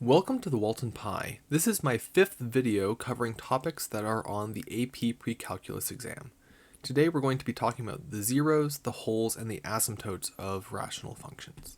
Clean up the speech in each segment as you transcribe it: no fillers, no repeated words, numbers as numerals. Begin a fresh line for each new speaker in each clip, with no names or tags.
Welcome to the Walton Pi. This is my 5th video covering topics that are on the AP Precalculus exam. Today we're going to be talking about the zeros, the wholes, and the asymptotes of rational functions.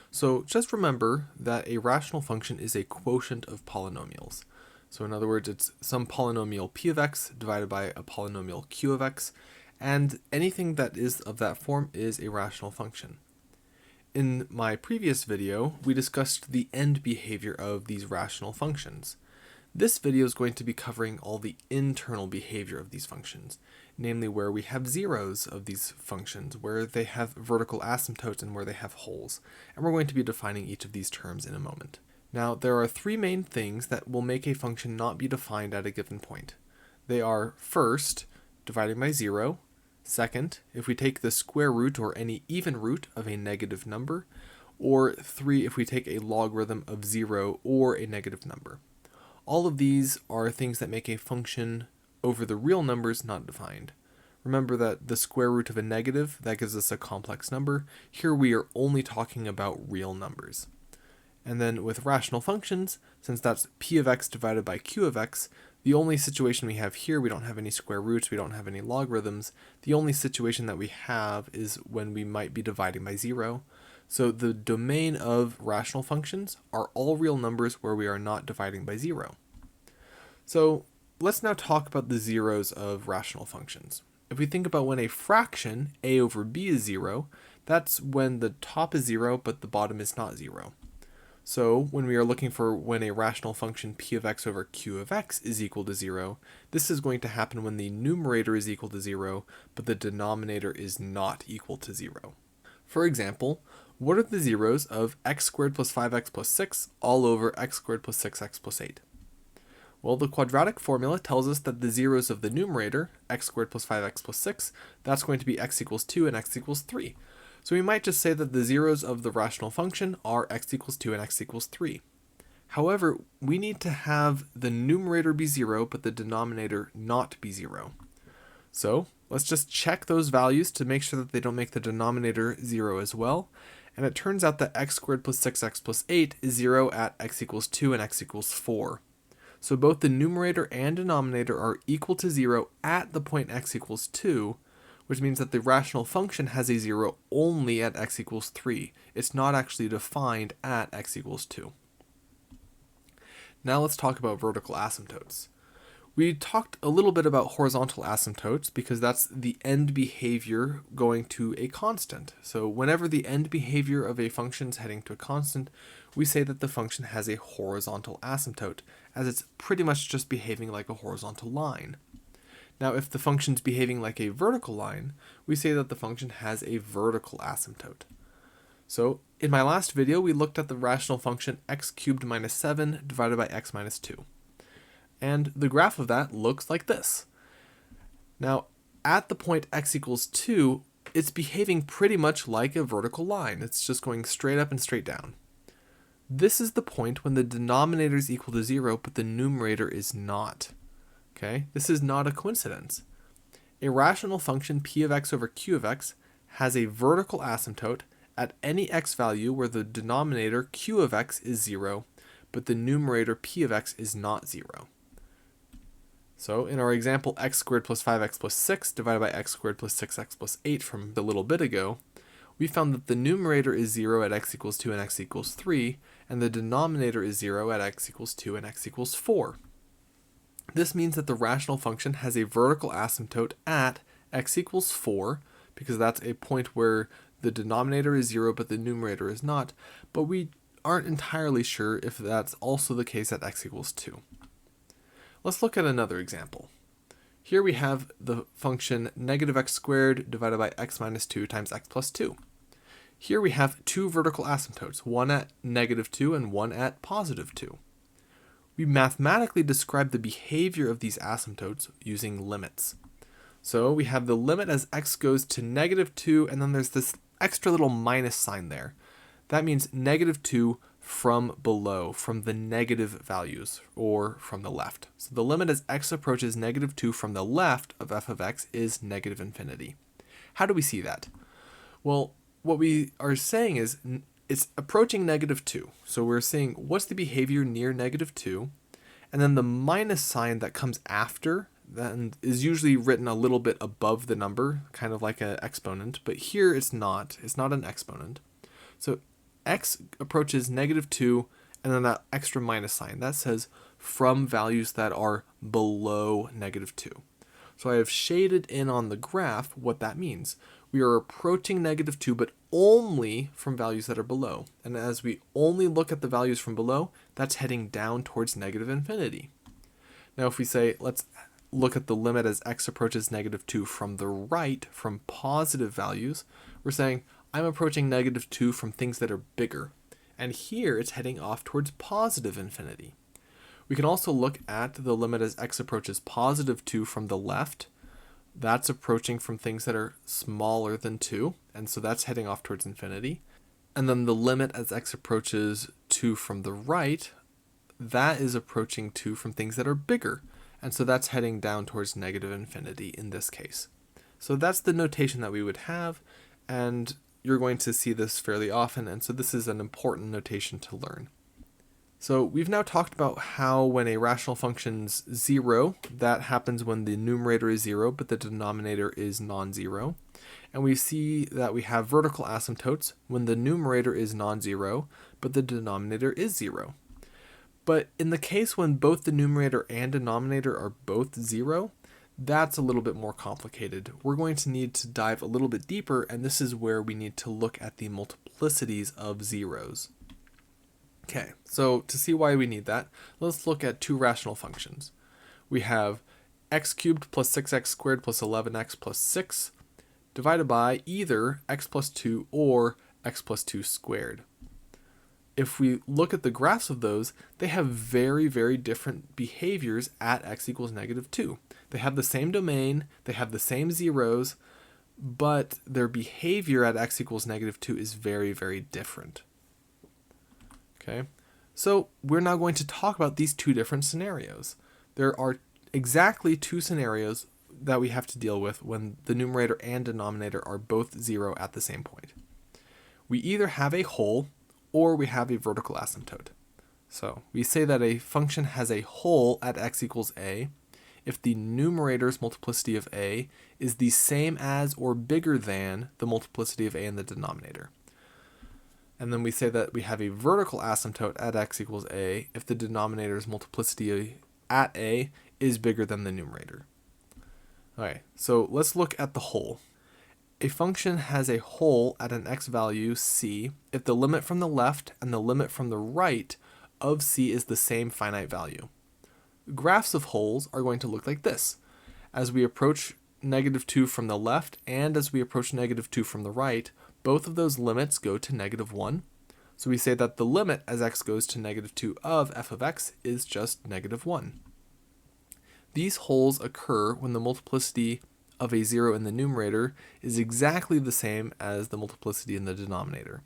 So just remember that a rational function is a quotient of polynomials. So in other words, it's some polynomial p of x divided by a polynomial q of x, and anything that is of that form is a rational function. In my previous video, we discussed the end behavior of these rational functions. This video is going to be covering all the internal behavior of these functions, namely where we have zeros of these functions, where they have vertical asymptotes, and where they have wholes. And we're going to be defining each of these terms in a moment. Now, there are three main things that will make a function not be defined at a given point. They are, first, dividing by 0. Second, if we take the square root or any even root of a negative number, or 3 if we take a logarithm of 0 or a negative number. All of these are things that make a function over the real numbers not defined. Remember that the square root of a negative, that gives us a complex number. Here we are only talking about real numbers. And then with rational functions, since that's p of x divided by q of x, the only situation we have here, we don't have any square roots, we don't have any logarithms. The only situation that we have is when we might be dividing by 0. So the domain of rational functions are all real numbers where we are not dividing by 0. So let's now talk about the zeros of rational functions. If we think about when a fraction, a over b is 0, that's when the top is 0 but the bottom is not 0. So when we are looking for when a rational function p of x over q of x is equal to 0, this is going to happen when the numerator is equal to 0, but the denominator is not equal to 0. For example, what are the zeros of x squared plus 5x plus 6 all over x squared plus 6x plus 8? Well, the quadratic formula tells us that the zeros of the numerator, x squared plus 5x plus 6, that's going to be x equals 2 and x equals 3. So we might just say that the zeros of the rational function are x equals 2 and x equals 3. However, we need to have the numerator be 0, but the denominator not be 0. So let's just check those values to make sure that they don't make the denominator 0 as well. And it turns out that x squared plus 6x plus 8 is 0 at x equals 2 and x equals 4. So both the numerator and denominator are equal to 0 at the point x equals 2, which means that the rational function has a 0 only at x equals 3. It's not actually defined at x equals 2. Now let's talk about vertical asymptotes. We talked a little bit about horizontal asymptotes because that's the end behavior going to a constant. So whenever the end behavior of a function is heading to a constant, we say that the function has a horizontal asymptote, as it's pretty much just behaving like a horizontal line. Now, if the function's behaving like a vertical line, we say that the function has a vertical asymptote. So, in my last video, we looked at the rational function x cubed minus 7 divided by x minus 2. And the graph of that looks like this. Now, at the point x equals 2, it's behaving pretty much like a vertical line. It's just going straight up and straight down. This is the point when the denominator is equal to 0, but the numerator is not. Okay, this is not a coincidence. A rational function p of x over q of x has a vertical asymptote at any x value where the denominator q of x is 0, but the numerator p of x is not 0. So in our example x squared plus 5x plus 6 divided by x squared plus 6x plus 8 from a little bit ago, we found that the numerator is 0 at x equals 2 and x equals 3, and the denominator is 0 at x equals 2 and x equals 4. This means that the rational function has a vertical asymptote at x equals 4, because that's a point where the denominator is 0 but the numerator is not, but we aren't entirely sure if that's also the case at x equals 2. Let's look at another example. Here we have the function negative x squared divided by x minus 2 times x plus 2. Here we have two vertical asymptotes, one at negative 2 and one at positive 2. We mathematically describe the behavior of these asymptotes using limits. So we have the limit as x goes to negative 2, and then there's this extra little minus sign there. That means negative 2 from below, from the negative values, or from the left. So the limit as x approaches negative 2 from the left of f of x is negative infinity. How do we see that? Well, what we are saying is it's approaching negative 2. So we're seeing what's the behavior near negative 2, and then the minus sign that comes after then is usually written a little bit above the number, kind of like an exponent, but here it's not an exponent. So x approaches negative 2, and then that extra minus sign, that says from values that are below negative 2. So I have shaded in on the graph what that means. We are approaching negative 2, but only from values that are below. And as we only look at the values from below, that's heading down towards negative infinity. Now if we say, let's look at the limit as x approaches negative 2 from the right, from positive values, we're saying, I'm approaching negative 2 from things that are bigger. And here it's heading off towards positive infinity. We can also look at the limit as x approaches positive 2 from the left. That's approaching from things that are smaller than 2, and so that's heading off towards infinity. And then the limit as x approaches 2 from the right, that is approaching 2 from things that are bigger, and so that's heading down towards negative infinity in this case. So that's the notation that we would have, and you're going to see this fairly often, and so this is an important notation to learn. So we've now talked about how when a rational function's 0, that happens when the numerator is 0, but the denominator is non-zero. And we see that we have vertical asymptotes when the numerator is non-zero, but the denominator is 0. But in the case when both the numerator and denominator are both 0, that's a little bit more complicated. We're going to need to dive a little bit deeper, and this is where we need to look at the multiplicities of zeros. Okay, so to see why we need that, let's look at two rational functions. We have x cubed plus 6x squared plus 11x plus 6 divided by either x plus 2 or x plus 2 squared. If we look at the graphs of those, they have very, very different behaviors at x equals negative 2. They have the same domain, they have the same zeros, but their behavior at x equals negative 2 is very, very different. Okay, so we're now going to talk about these two different scenarios. There are exactly two scenarios that we have to deal with when the numerator and denominator are both 0 at the same point. We either have a hole or we have a vertical asymptote. So we say that a function has a hole at x equals a if the numerator's multiplicity of a is the same as or bigger than the multiplicity of a in the denominator. And then we say that we have a vertical asymptote at x equals a if the denominator's multiplicity at a is bigger than the numerator. Okay, so let's look at the hole. A function has a hole at an x value c if the limit from the left and the limit from the right of c is the same finite value. Graphs of holes are going to look like this. As we approach negative 2 from the left and as we approach negative 2 from the right, both of those limits go to negative 1. So we say that the limit as x goes to negative 2 of f of x is just negative 1. These holes occur when the multiplicity of a 0 in the numerator is exactly the same as the multiplicity in the denominator.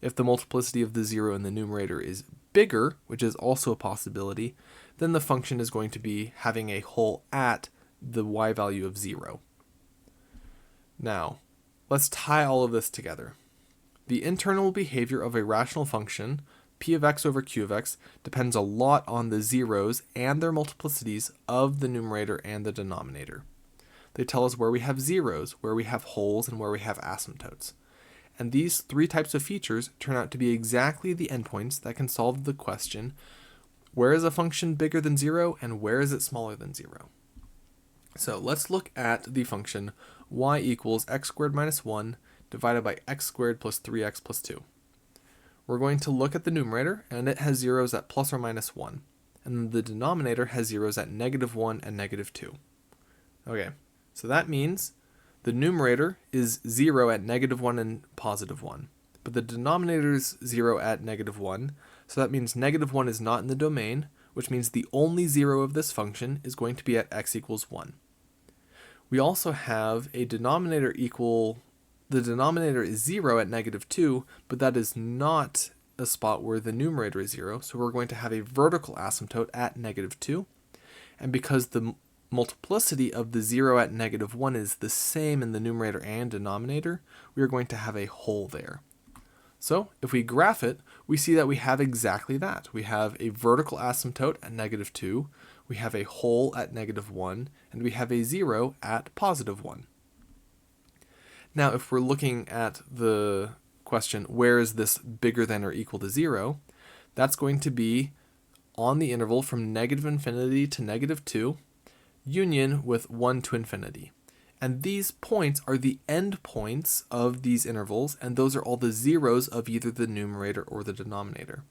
If the multiplicity of the 0 in the numerator is bigger, which is also a possibility, then the function is going to be having a hole at the y value of 0. Now, let's tie all of this together. The internal behavior of a rational function, p of x over q of x, depends a lot on the zeros and their multiplicities of the numerator and the denominator. They tell us where we have zeros, where we have holes, and where we have asymptotes. And these three types of features turn out to be exactly the endpoints that can solve the question, where is a function bigger than 0 and where is it smaller than 0? So let's look at the function y equals x squared minus 1 divided by x squared plus 3x plus 2. We're going to look at the numerator, and it has zeros at plus or minus 1. And the denominator has zeros at negative 1 and negative 2. Okay, so that means the numerator is 0 at negative 1 and positive 1. But the denominator is 0 at negative 1, so that means negative 1 is not in the domain, which means the only 0 of this function is going to be at x equals 1. We also have a denominator the denominator is 0 at negative 2, but that is not a spot where the numerator is 0, so we're going to have a vertical asymptote at negative 2. And because the multiplicity of the 0 at negative 1 is the same in the numerator and denominator, we are going to have a hole there. So if we graph it, we see that we have exactly that. We have a vertical asymptote at -2, we have a hole at -1, and we have a 0 at +1. Now, if we're looking at the question, where is this bigger than or equal to 0, that's going to be on the interval from -infinity to -2, union with 1 to infinity. And these points are the end points of these intervals, and those are all the zeros of either the numerator or the denominator.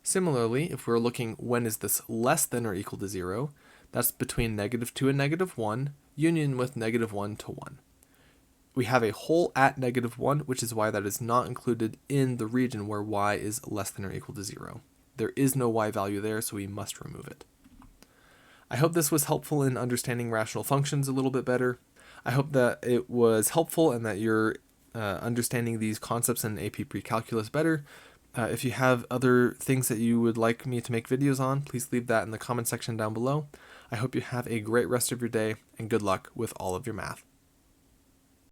Similarly, if we're looking when is this less than or equal to 0, that's between -2 and -1, union with -1 to 1. We have a hole at -1, which is why that is not included in the region where y is less than or equal to 0. There is no y value there, so we must remove it. I hope this was helpful in understanding rational functions a little bit better. I hope that it was helpful and that you're understanding these concepts in AP Precalculus better. If you have other things that you would like me to make videos on, please leave that in the comment section down below. I hope you have a great rest of your day, and good luck with all of your math.